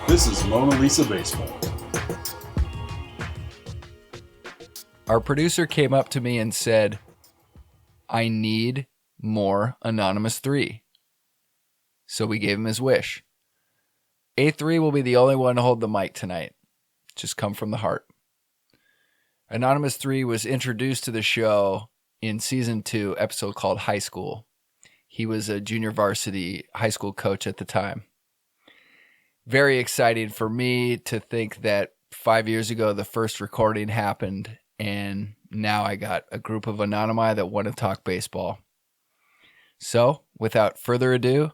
This is Mona Lisa Baseball. Our producer came up to me and said, I need more Anonymous 3. So we gave him his wish. A3 will be the only one to hold the mic tonight. Just come from the heart. Anonymous 3 was introduced to the show in season 2, episode called High School. He was a junior varsity high school coach at the time. Very exciting for me to think that 5 years ago, the first recording happened, and now I got a group of Anonymi that want to talk baseball. So, without further ado,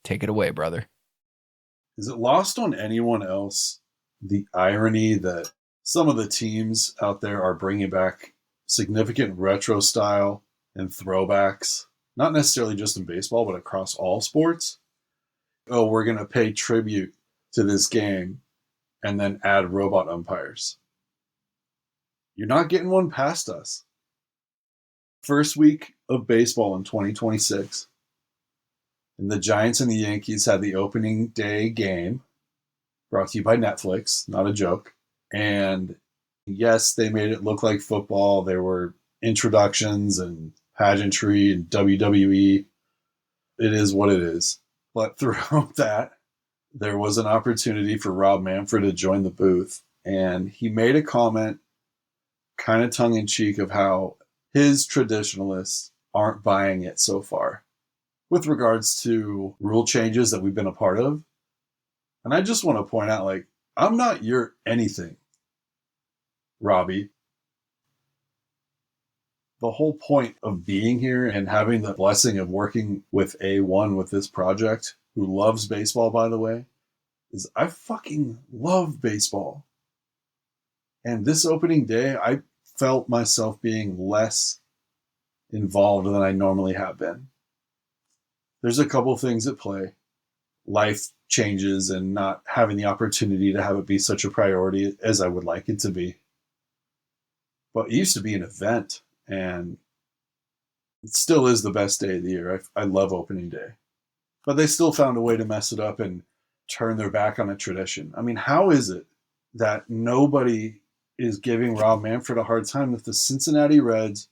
take it away, brother. Is it lost on anyone else the irony that some of the teams out there are bringing back significant retro style and throwbacks, not necessarily just in baseball, but across all sports? Oh, we're going to pay tribute to this game and then add robot umpires. You're not getting one past us. First week of baseball in 2026. And the Giants and the Yankees had the opening day game, brought to you by Netflix, not a joke. And yes, they made it look like football. There were introductions and pageantry and WWE. It is what it is. But throughout that, there was an opportunity for Rob Manfred to join the booth. And he made a comment, kind of tongue-in-cheek, of how his traditionalists aren't buying it so far with regards to rule changes that we've been a part of. And I just want to point out, I'm not your anything, Robbie. The whole point of being here and having the blessing of working with A1 with this project, who loves baseball, by the way, is I fucking love baseball. And this opening day, I felt myself being less involved than I normally have been. There's a couple things at play. Life changes and not having the opportunity to have it be such a priority as I would like it to be. But it used to be an event, and it still is the best day of the year. I love opening day. But they still found a way to mess it up and turn their back on a tradition. I mean, how is it that nobody is giving Rob Manfred a hard time that the Cincinnati Reds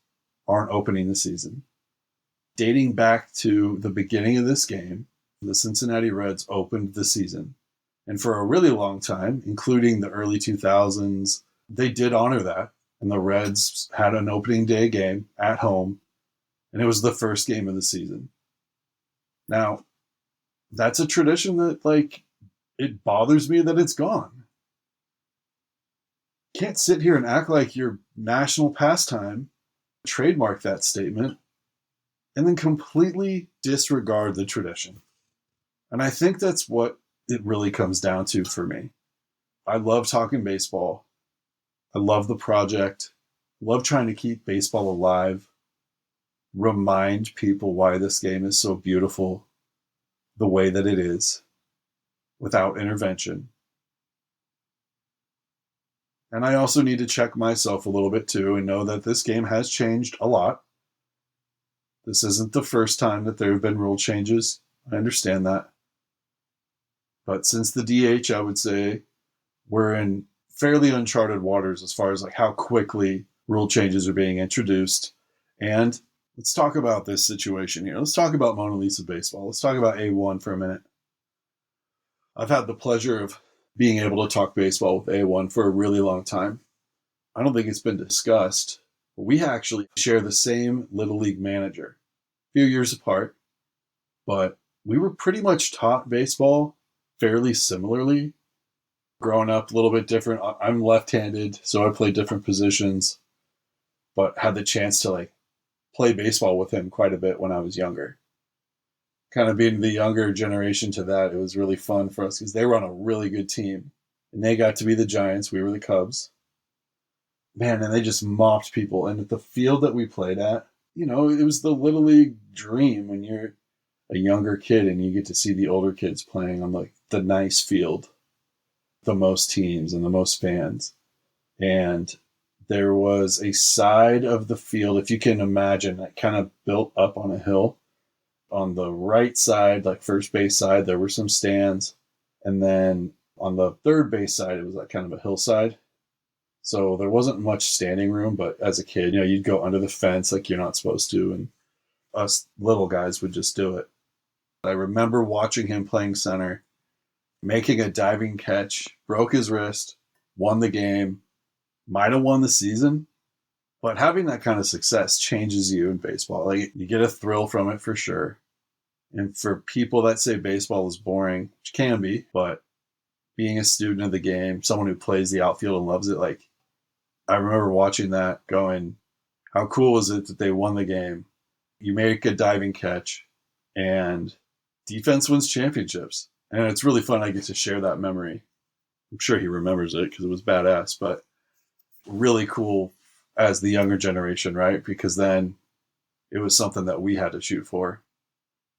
aren't opening the season? Dating back to the beginning of this game, the Cincinnati Reds opened the season. And for a really long time, including the early 2000s, they did honor that. And the Reds had an opening day game at home, and it was the first game of the season. Now, that's a tradition that, it bothers me that it's gone. Can't sit here and act like your national pastime, trademark that statement, and then completely disregard the tradition. And I think that's what it really comes down to for me. I love talking baseball. I love the project. I love trying to keep baseball alive. Remind people why this game is so beautiful the way that it is, without intervention. And I also need to check myself a little bit too and know that this game has changed a lot. This isn't the first time that there have been rule changes. I understand that. But since the DH, I would say we're in fairly uncharted waters as far as how quickly rule changes are being introduced. And let's talk about this situation here. Let's talk about Mona Lisa Baseball. Let's talk about A1 for a minute. I've had the pleasure of being able to talk baseball with A1 for a really long time. I don't think it's been discussed. We actually share the same Little League manager, a few years apart, but we were pretty much taught baseball fairly similarly. Growing up a little bit different. I'm left-handed, so I play different positions, but had the chance to play baseball with him quite a bit when I was younger. Kind of being the younger generation to that, it was really fun for us because they were on a really good team. And they got to be the Giants. We were the Cubs. Man, and they just mopped people. And at the field that we played at, it was the Little League dream when you're a younger kid and you get to see the older kids playing on the nice field, the most teams and the most fans. And there was a side of the field, if you can imagine, that kind of built up on a hill. On the right side, like first base side, there were some stands. And then on the third base side, it was like kind of a hillside. So there wasn't much standing room, but as a kid, you'd go under the fence like you're not supposed to. And us little guys would just do it. I remember watching him playing center, making a diving catch, broke his wrist, won the game, might have won the season. But having that kind of success changes you in baseball. Like, you get a thrill from it for sure. And for people that say baseball is boring, which can be, but being a student of the game, someone who plays the outfield and loves it, like, I remember watching that going, how cool was it that they won the game? You make a diving catch and defense wins championships. And it's really fun. I get to share that memory. I'm sure he remembers it because it was badass, but really cool as the younger generation, right? Because then it was something that we had to shoot for.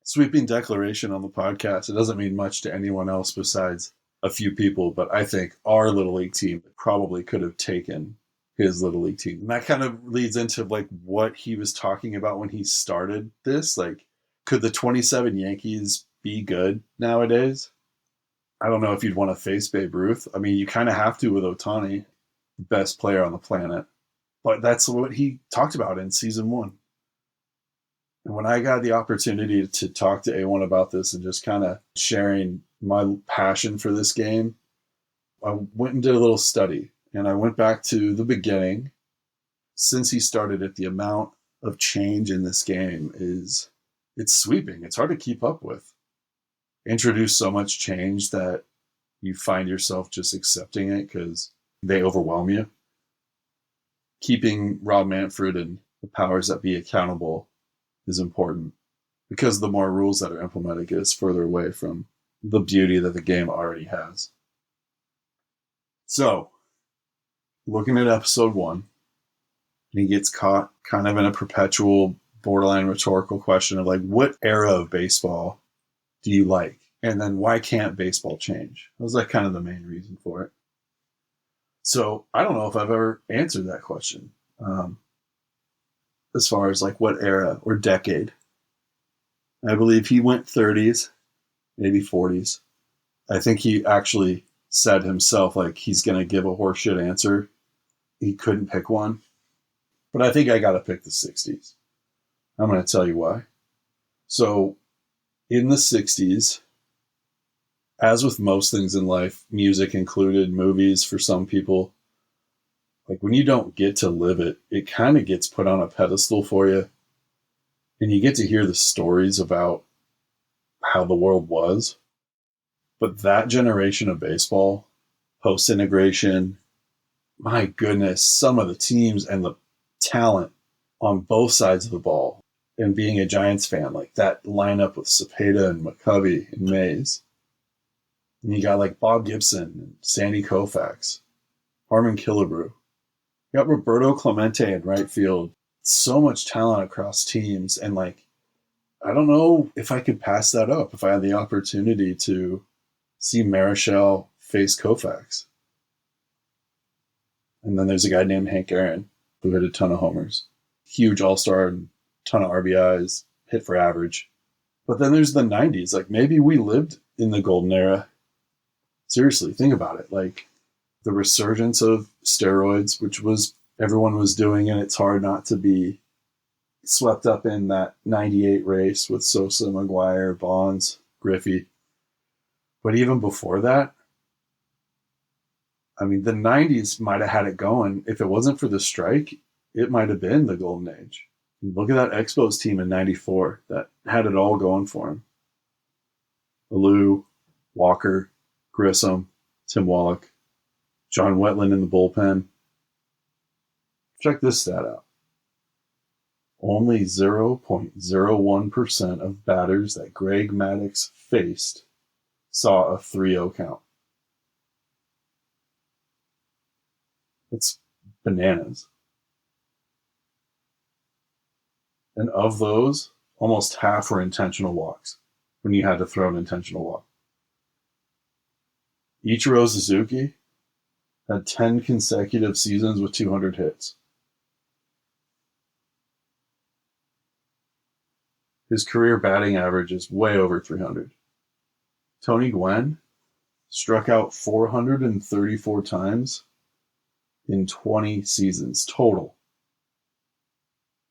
Sweeping declaration on the podcast. It doesn't mean much to anyone else besides a few people, but I think our Little League team probably could have taken his Little League team. And that kind of leads into like what he was talking about when he started this. Like, could the 27 Yankees be good nowadays? I don't know if you'd want to face Babe Ruth. I mean, you kind of have to with Ohtani, the best player on the planet. But that's what he talked about in season 1. And when I got the opportunity to talk to A1 about this and just kind of sharing my passion for this game, I went and did a little study. And I went back to the beginning. Since he started it, the amount of change in this game it's sweeping. It's hard to keep up with. Introduce so much change that you find yourself just accepting it because they overwhelm you. Keeping Rob Manfred and the powers that be accountable is important because the more rules that are implemented get us further away from the beauty that the game already has. So, looking at episode 1, he gets caught kind of in a perpetual borderline rhetorical question of like, what era of baseball do you like? And then why can't baseball change? That was like kind of the main reason for it. So I don't know if I've ever answered that question as far as like what era or decade. I believe he went 30s, maybe 40s. I think he actually said himself like he's going to give a horseshit answer. He couldn't pick one. But I think I got to pick the 60s. I'm going to tell you why. So in the 60s, as with most things in life, music included, movies for some people, like when you don't get to live it, it kind of gets put on a pedestal for you. And you get to hear the stories about how the world was. But that generation of baseball, post-integration, my goodness, some of the teams and the talent on both sides of the ball. And being a Giants fan, like that lineup with Cepeda and McCovey and Mays. And you got like Bob Gibson and Sandy Koufax, Harmon Killebrew. You got Roberto Clemente in right field. So much talent across teams. And like, I don't know if I could pass that up if I had the opportunity to see Marichal face Koufax. And then there's a guy named Hank Aaron who hit a ton of homers. Huge all-star and ton of RBIs, hit for average. But then there's the 90s. Like maybe we lived in the golden era. Seriously, think about it. Like the resurgence of steroids, which was everyone was doing, and it's hard not to be swept up in that 98 race with Sosa, McGuire, Bonds, Griffey. But even before that, I mean, the 90s might have had it going. If it wasn't for the strike, it might have been the golden age. Look at that Expos team in 94 that had it all going for him. Alou, Walker, Grissom, Tim Wallach, John Wetland in the bullpen. Check this stat out. Only 0.01% of batters that Greg Maddux faced saw a 3-0 count. It's bananas. And of those, almost half were intentional walks when you had to throw an intentional walk. Ichiro Suzuki had 10 consecutive seasons with 200 hits. His career batting average is way over 300. Tony Gwynn struck out 434 times in 20 seasons total.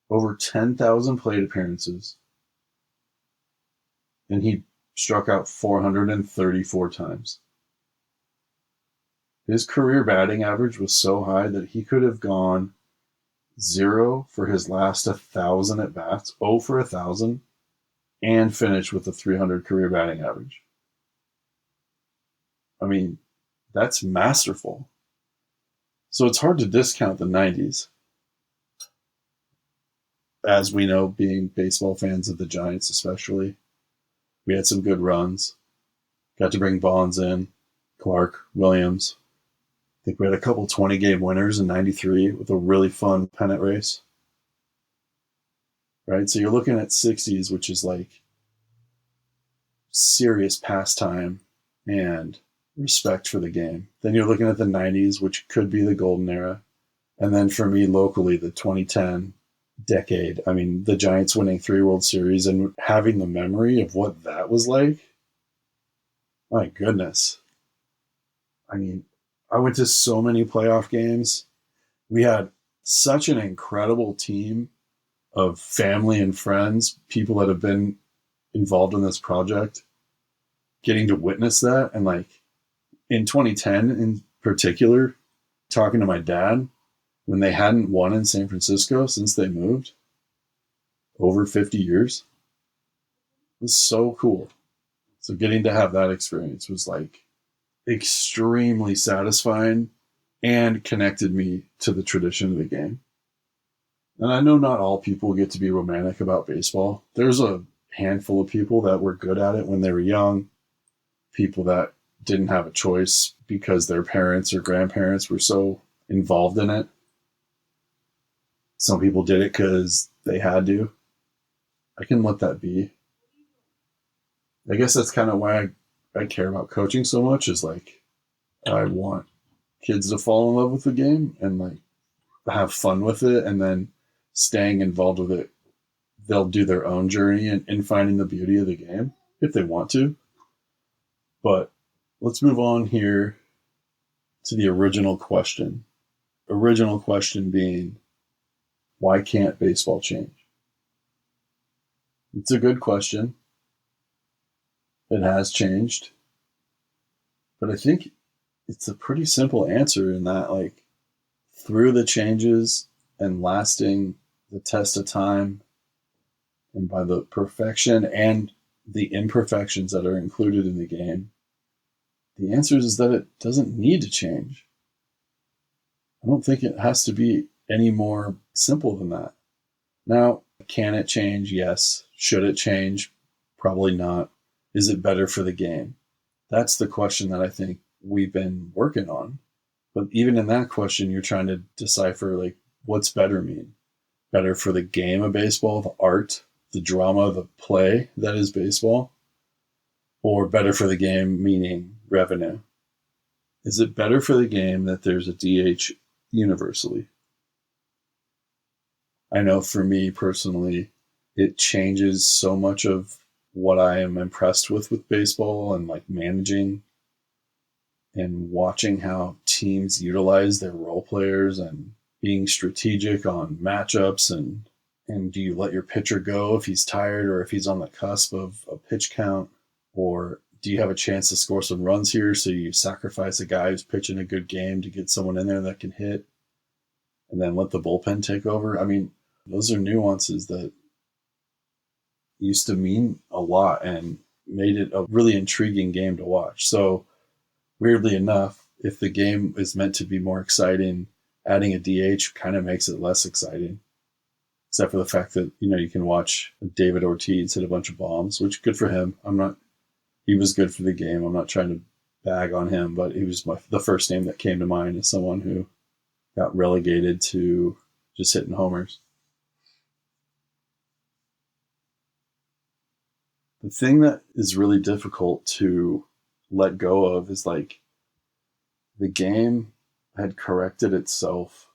Over 10,000 plate appearances. And he struck out 434 times. His career batting average was so high that he could have gone 0 for his last 1,000 at bats, 0 for 1,000, and finished with a 300 career batting average. I mean, that's masterful. So it's hard to discount the 90s. As we know, being baseball fans of the Giants especially, we had some good runs. Got to bring Bonds in, Clark, Williams. I think we had a couple 20-game winners in 93 with a really fun pennant race. Right? So you're looking at 60s, which is like serious pastime and respect for the game. Then you're looking at the 90s, which could be the golden era. And then for me, locally, the 2010 decade. I mean, the Giants winning 3 World Series and having the memory of what that was like. My goodness. I mean, I went to so many playoff games. We had such an incredible team of family and friends, people that have been involved in this project, getting to witness that. And like in 2010 in particular, talking to my dad when they hadn't won in San Francisco since they moved over 50 years. It was so cool. So getting to have that experience was like extremely satisfying and connected me to the tradition of the game. And I know not all people get to be romantic about baseball. There's a handful of people that were good at it when they were young, people that didn't have a choice because their parents or grandparents were so involved in it. Some people did it because they had to. I can let that be. I guess that's kind of why I care about coaching so much, is like I want kids to fall in love with the game and like have fun with it, and then staying involved with it. They'll do their own journey in finding the beauty of the game if they want to. But let's move on here to the original question. Original question being, why can't baseball change? It's a good question. It has changed. But I think it's a pretty simple answer in that, like, through the changes and lasting the test of time, and by the perfection and the imperfections that are included in the game, the answer is that it doesn't need to change. I don't think it has to be any more simple than that. Now, can it change? Yes. Should it change? Probably not. Is it better for the game? That's the question that I think we've been working on. But even in that question, you're trying to decipher, like, what's better mean? Better for the game of baseball, the art, the drama, the play that is baseball? Or better for the game, meaning revenue? Is it better for the game that there's a DH universally? I know for me personally, it changes so much of what I am impressed with baseball, and like managing and watching how teams utilize their role players and being strategic on matchups, and do you let your pitcher go if he's tired or if he's on the cusp of a pitch count, or do you have a chance to score some runs here, so you sacrifice a guy who's pitching a good game to get someone in there that can hit and then let the bullpen take over? I mean, those are nuances that used to mean a lot and made it a really intriguing game to watch. So weirdly enough, if the game is meant to be more exciting, adding a DH kind of makes it less exciting. Except for the fact that, you can watch David Ortiz hit a bunch of bombs, which good for him. He was good for the game. I'm not trying to bag on him, but he was the first name that came to mind as someone who got relegated to just hitting homers. The thing that is really difficult to let go of is like the game had corrected itself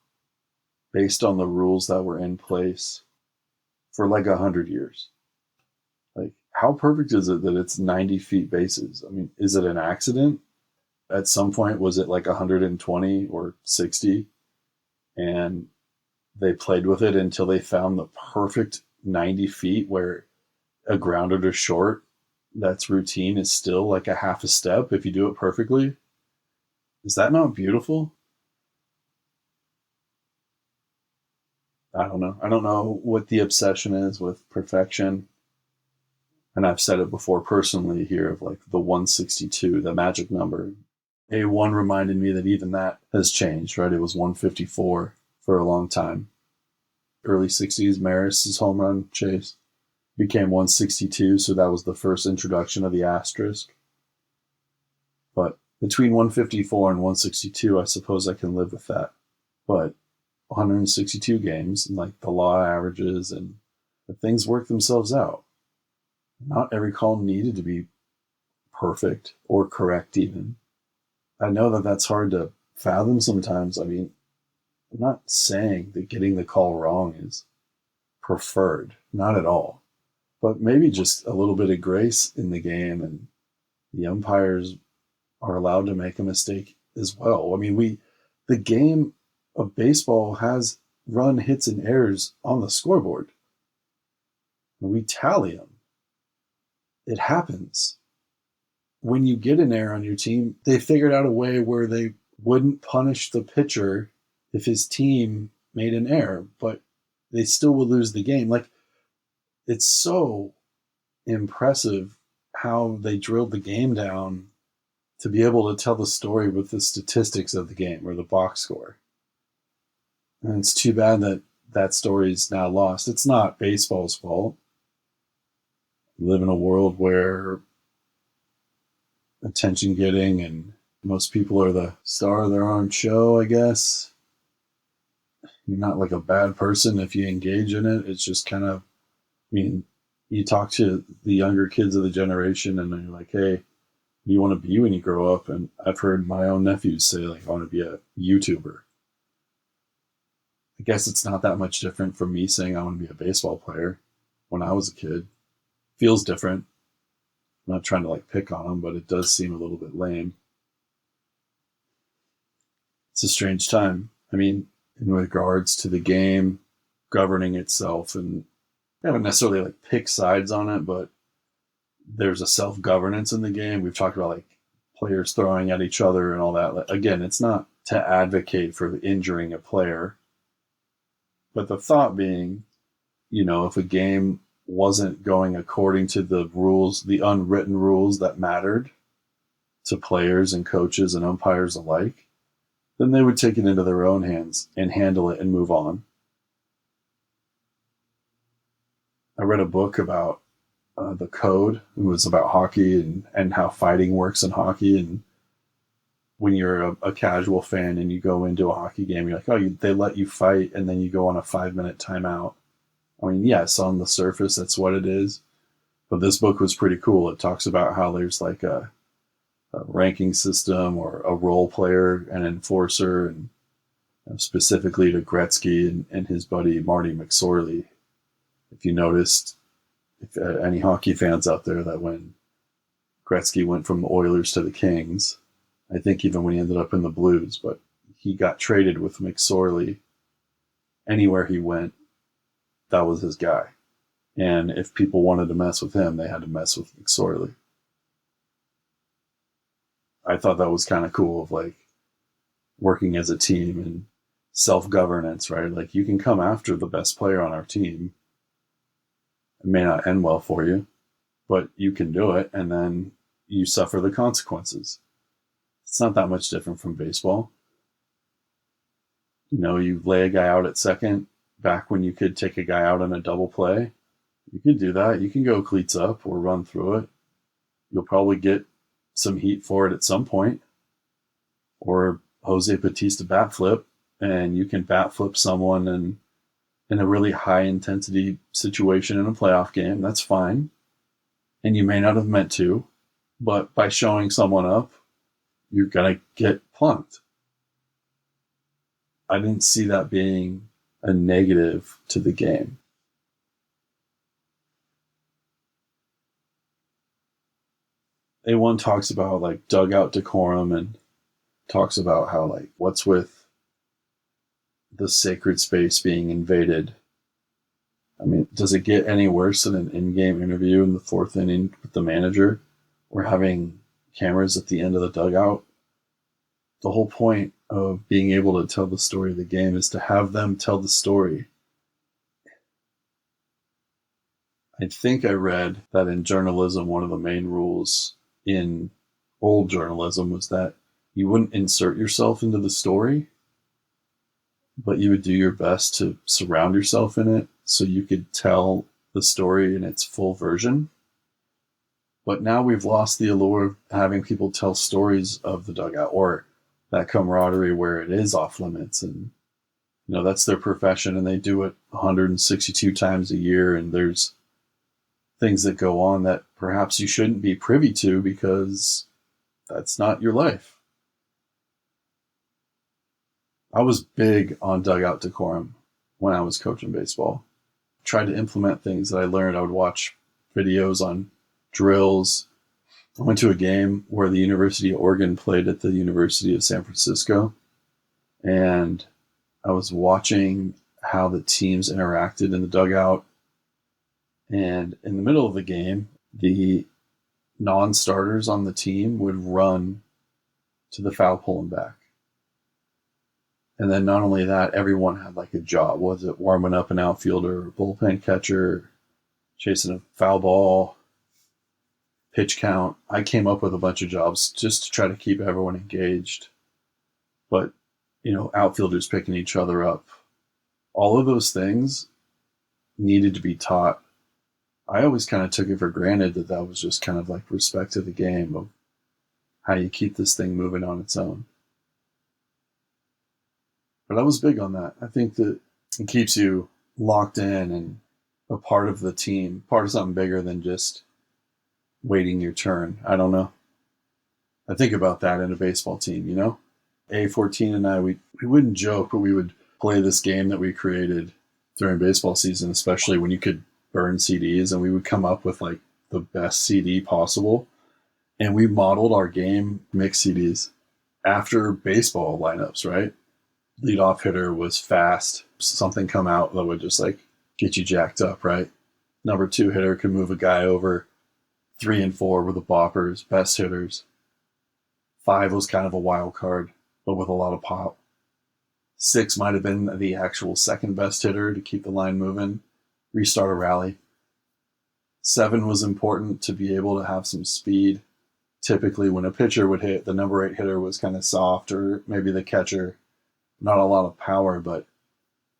based on the rules that were in place for like 100 years. Like, how perfect is it that it's 90 feet bases? I mean, is it an accident? At some point, was it like 120 or 60? And they played with it until they found the perfect 90 feet where a grounder to short that's routine is still like a half a step if you do it perfectly. Is that not beautiful? I don't know. I don't know what the obsession is with perfection. And I've said it before personally here of like the 162, the magic number. A1 reminded me that even that has changed, right? It was 154 for a long time. Early 60s, Maris's home run chase became 162, so that was the first introduction of the asterisk. But between 154 and 162, I suppose I can live with that. But 162 games, and like the law averages, and the things work themselves out. Not every call needed to be perfect or correct, even. I know that that's hard to fathom sometimes. I mean, I'm not saying that getting the call wrong is preferred, not at all. But maybe just a little bit of grace in the game, and the umpires are allowed to make a mistake as well. I mean, the game of baseball has run hits and errors on the scoreboard. We tally them. It happens. When you get an error on your team, they figured out a way where they wouldn't punish the pitcher if his team made an error, but they still would lose the game. Like, it's so impressive how they drilled the game down to be able to tell the story with the statistics of the game or the box score. And it's too bad that that story is now lost. It's not baseball's fault. We live in a world where attention getting and most people are the star of their own show, I guess. You're not like a bad person if you engage in it. It's just kind of, I mean, you talk to the younger kids of the generation and they're like, hey, what do you want to be when you grow up? And I've heard my own nephews say, like, I want to be a YouTuber. I guess it's not that much different from me saying I want to be a baseball player when I was a kid. Feels different. I'm not trying to like pick on them, but it does seem a little bit lame. It's a strange time. I mean, in regards to the game governing itself, and I haven't necessarily like pick sides on it, but there's a self-governance in the game. We've talked about like players throwing at each other and all that. Again, it's not to advocate for injuring a player, but the thought being, if a game wasn't going according to the rules, the unwritten rules that mattered to players and coaches and umpires alike, then they would take it into their own hands and handle it and move on. I read a book about the code. It was about hockey and how fighting works in hockey. And when you're a casual fan and you go into a hockey game, you're like, oh, they let you fight, and then you go on a 5-minute timeout. I mean, yes, on the surface, that's what it is. But this book was pretty cool. It talks about how there's like a ranking system or a role player, an enforcer, and specifically to Gretzky and his buddy Marty McSorley. If you noticed, if any hockey fans out there, that when Gretzky went from the Oilers to the Kings, I think even when he ended up in the Blues, but he got traded with McSorley. Anywhere he went, that was his guy. And if people wanted to mess with him, they had to mess with McSorley. I thought that was kind of cool of like working as a team and self-governance, right? Like you can come after the best player on our team. It may not end well for you, but you can do it, and then you suffer the consequences. It's not that much different from baseball. You lay a guy out at second. Back when you could take a guy out on a double play, you can do that. You can go cleats up or run through it. You'll probably get some heat for it at some point. Or Jose Bautista bat flip, and you can bat flip someone in a really high intensity situation in a playoff game. That's fine. And you may not have meant to, but by showing someone up, you're going to get punked. I didn't see that being a negative to the game. A1 talks about like dugout decorum and talks about how like what's with the sacred space being invaded. I mean, does it get any worse than an in-game interview in the fourth inning with the manager or having cameras at the end of the dugout? The whole point of being able to tell the story of the game is to have them tell the story. I think I read that in journalism, one of the main rules in old journalism was that you wouldn't insert yourself into the story, but you would do your best to surround yourself in it so you could tell the story in its full version. But now we've lost the allure of having people tell stories of the dugout or that camaraderie where it is off limits, and that's their profession and they do it 162 times a year, and there's things that go on that perhaps you shouldn't be privy to because that's not your life. I was big on dugout decorum when I was coaching baseball. Tried to implement things that I learned. I would watch videos on drills. I went to a game where the University of Oregon played at the University of San Francisco, and I was watching how the teams interacted in the dugout. And in the middle of the game, the non-starters on the team would run to the foul pole and back. And then not only that, everyone had like a job. Was it warming up an outfielder, bullpen catcher, chasing a foul ball, pitch count? I came up with a bunch of jobs just to try to keep everyone engaged. But, outfielders picking each other up. All of those things needed to be taught. I always kind of took it for granted that was just kind of like respect to the game of how you keep this thing moving on its own. But I was big on that. I think that it keeps you locked in and a part of the team, part of something bigger than just waiting your turn. I don't know. I think about that in a baseball team, A14 and I, we wouldn't joke, but we would play this game that we created during baseball season, especially when you could burn CDs, and we would come up with like the best CD possible. And we modeled our game mix CDs after baseball lineups, right? Leadoff hitter was fast. Something come out that would just like get you jacked up, right? Number 2 hitter could move a guy over. 3 and 4 were the boppers, best hitters. 5 was kind of a wild card, but with a lot of pop. 6 might have been the actual second best hitter to keep the line moving, restart a rally. 7 was important to be able to have some speed. Typically when a pitcher would hit, the number 8 hitter was kind of soft, or maybe the catcher, not a lot of power, but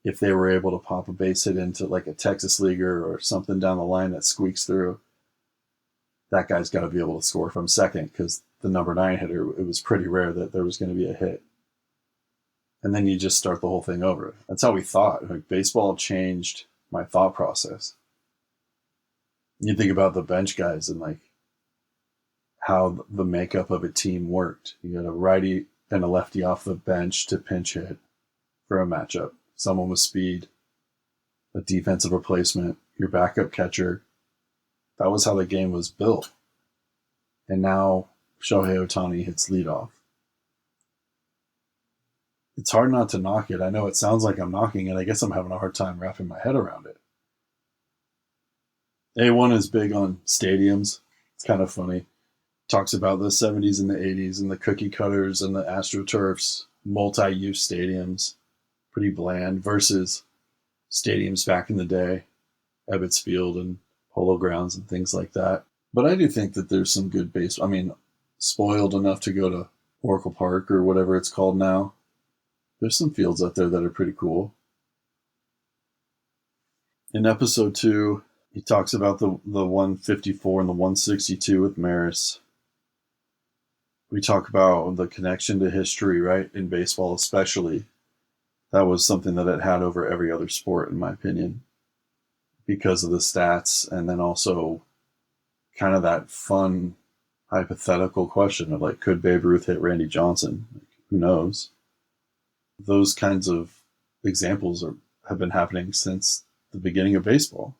if they were able to pop a base hit into like a Texas leaguer or something down the line that squeaks through, that guy's got to be able to score from second, because the number 9 hitter, it was pretty rare that there was going to be a hit. And then you just start the whole thing over. That's how we thought. Like, baseball changed my thought process. You think about the bench guys and like how the makeup of a team worked. You got a righty and a lefty off the bench to pinch hit for a matchup. Someone with speed, a defensive replacement, your backup catcher. That was how the game was built. And now Shohei Ohtani hits leadoff. It's hard not to knock it. I know it sounds like I'm knocking it. I guess I'm having a hard time wrapping my head around it. A1 is big on stadiums. It's kind of funny. Talks about the 70s and the 80s and the cookie cutters and the AstroTurfs, multi-use stadiums, pretty bland, versus stadiums back in the day, Ebbets Field and Polo Grounds and things like that. But I do think that there's some good baseball. I mean, spoiled enough to go to Oracle Park or whatever it's called now. There's some fields out there that are pretty cool. In episode 2, he talks about the 154 and the 162 with Maris. We talk about the connection to history, right? In baseball especially. That was something that it had over every other sport, in my opinion, because of the stats, and then also kind of that fun hypothetical question of like, could Babe Ruth hit Randy Johnson? Like, who knows? Those kinds of examples have been happening since the beginning of baseball,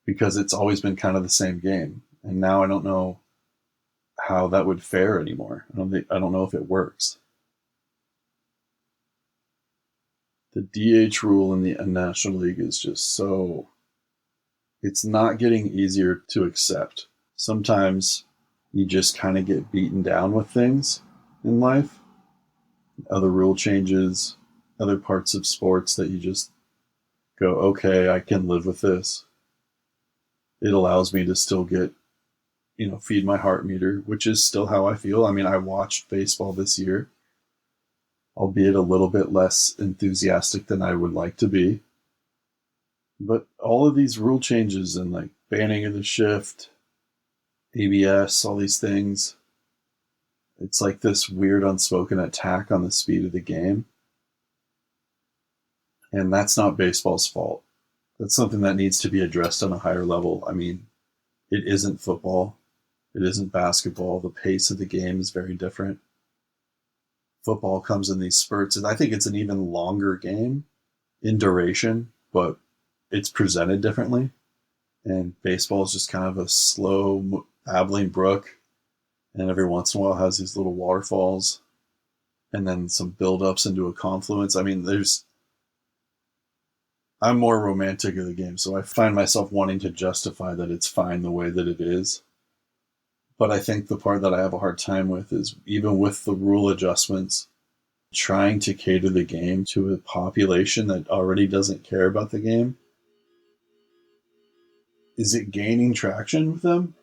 because it's always been kind of the same game. And now I don't know how that would fare anymore. I don't know if it works. The DH rule in the National League is just so... It's not getting easier to accept. Sometimes you just kind of get beaten down with things in life. Other rule changes, other parts of sports that you just go, okay, I can live with this. It allows me to still get, feed my heart meter, which is still how I feel. I mean, I watched baseball this year, albeit a little bit less enthusiastic than I would like to be. But all of these rule changes and like banning of the shift, ABS, all these things, it's like this weird unspoken attack on the speed of the game. And that's not baseball's fault. That's something that needs to be addressed on a higher level. I mean, it isn't football. It isn't basketball. The pace of the game is very different. Football comes in these spurts, and I think it's an even longer game in duration, but it's presented differently. And baseball is just kind of a slow, babbling brook, and every once in a while has these little waterfalls, and then some build-ups into a confluence. I mean, I'm more romantic of the game, so I find myself wanting to justify that it's fine the way that it is. But I think the part that I have a hard time with is, even with the rule adjustments, trying to cater the game to a population that already doesn't care about the game. Is it gaining traction with them?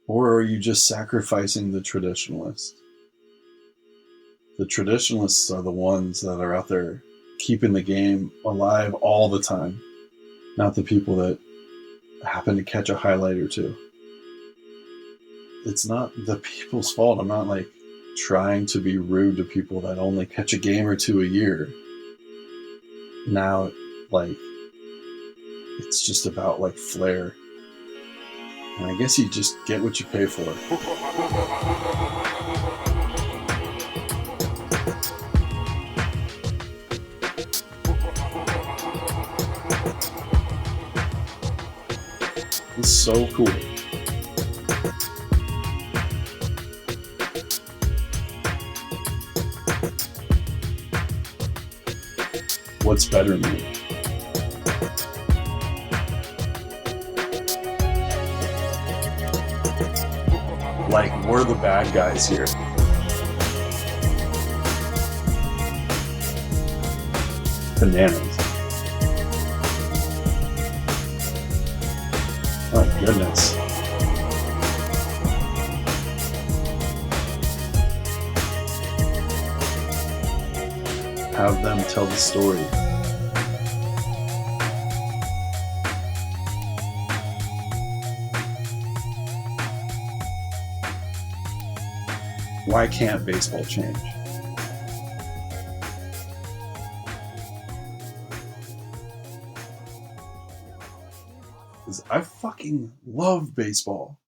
Or are you just sacrificing the traditionalists? The traditionalists are the ones that are out there keeping the game alive all the time, not the people that happen to catch a highlight or two. It's not the people's fault. I'm not like trying to be rude to people that only catch a game or two a year. Now, like, it's just about like flair. And I guess you just get what you pay for. It's so cool. What's better than me? Like, we're the bad guys here. Bananas. My goodness. Have them tell the story. Why can't baseball change? Because I fucking love baseball.